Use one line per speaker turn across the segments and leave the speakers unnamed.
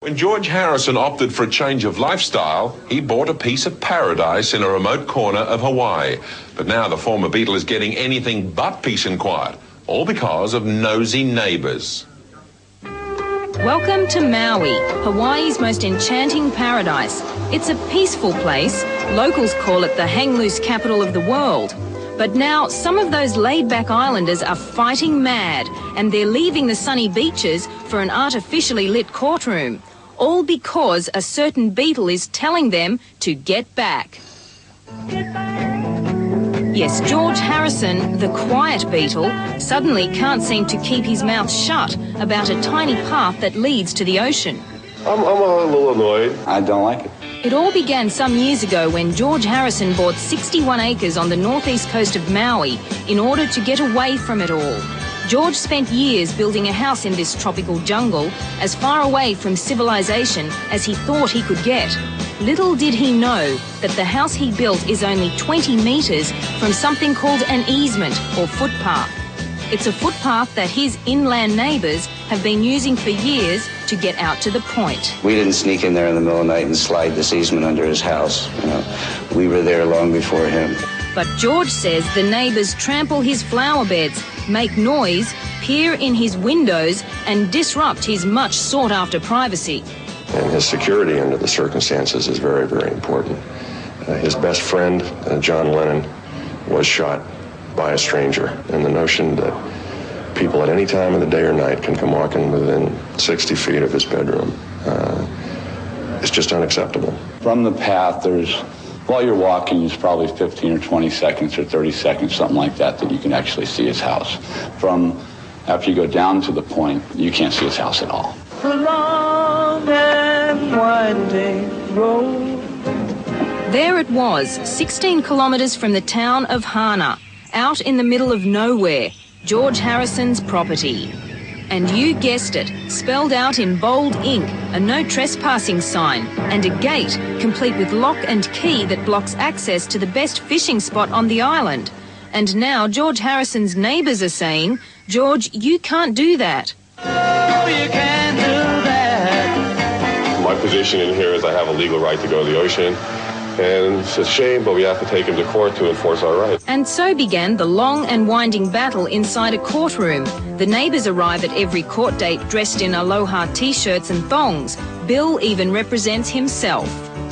When George Harrison opted for a change of lifestyle, he bought a piece of paradise in a remote corner of Hawaii. But now the former Beatle is getting anything but peace and quiet, all because of nosy neighbours.
Welcome to Maui, Hawaii's most enchanting paradise. It's a peaceful place. Locals call it the hang-loose capital of the world. But now some of those laid-back islanders are fighting mad, and they're leaving the sunny beaches for an artificially lit courtroom. All because a certain Beatle is telling them to get back. Yes, George Harrison, the quiet Beatle, suddenly can't seem to keep his mouth shut about a tiny path that leads to the ocean.
I'm a little annoyed.
I don't like it.
It all began some years ago when George Harrison bought 61 acres on the northeast coast of Maui in order to get away from it all. George spent years building a house in this tropical jungle, as far away from civilization as he thought he could get. Little did he know that the house he built is only 20 metres from something called an easement or footpath. It's a footpath that his inland neighbours have been using for years to get out to the point.
We didn't sneak in there in the middle of the night and slide this easement under his house. We were there long before him.
But George says the neighbours trample his flower beds, make noise, peer in his windows and disrupt his much sought-after privacy.
And his security under the circumstances is very, very important. His best friend, John Lennon, was shot by a stranger. And the notion that people at any time of the day or night can come walking within 60 feet of his bedroom is just unacceptable.
From the path, while you're walking, there's probably 15 or 20 seconds or 30 seconds, something like that you can actually see his house. After you go down to the point, you can't see his house at all.
The long and winding road.
There it was, 16 kilometres from the town of Hana, out in the middle of nowhere, George Harrison's property. And you guessed it, spelled out in bold ink, a no trespassing sign and a gate complete with lock and key that blocks access to the best fishing spot on the island. And now George Harrison's neighbours are saying, George, you can't do that.
Oh, you can't do that.
My position in here is I have a legal right to go to the ocean. And it's a shame, but we have to take him to court to enforce our rights.
And so began the long and winding battle inside a courtroom. The neighbours arrive at every court date dressed in aloha t-shirts and thongs. Bill even represents himself.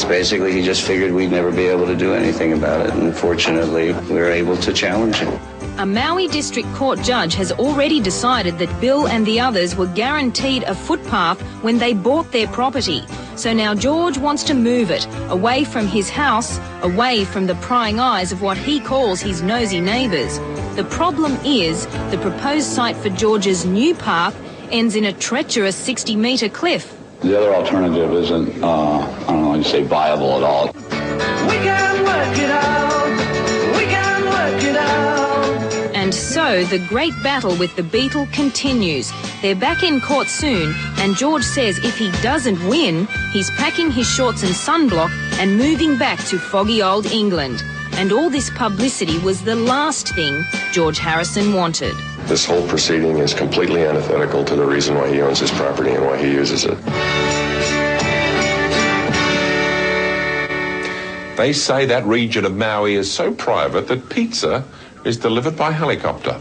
Basically, he just figured we'd never be able to do anything about it, and fortunately, we were able to challenge him.
A Maui District Court judge has already decided that Bill and the others were guaranteed a footpath when they bought their property. So now George wants to move it, away from his house, away from the prying eyes of what he calls his nosy neighbours. The problem is the proposed site for George's new path ends in a treacherous 60-metre cliff.
The other alternative isn't, I don't know, I'd say viable at all.
We can work it out. We can work it out.
And so the great battle with the Beatle continues. They're back in court soon, and George says if he doesn't win, he's packing his shorts and sunblock and moving back to foggy old England. And all this publicity was the last thing George Harrison wanted.
This whole proceeding is completely antithetical to the reason why he owns his property and why he uses it.
They say that region of Maui is so private that pizza is delivered by helicopter.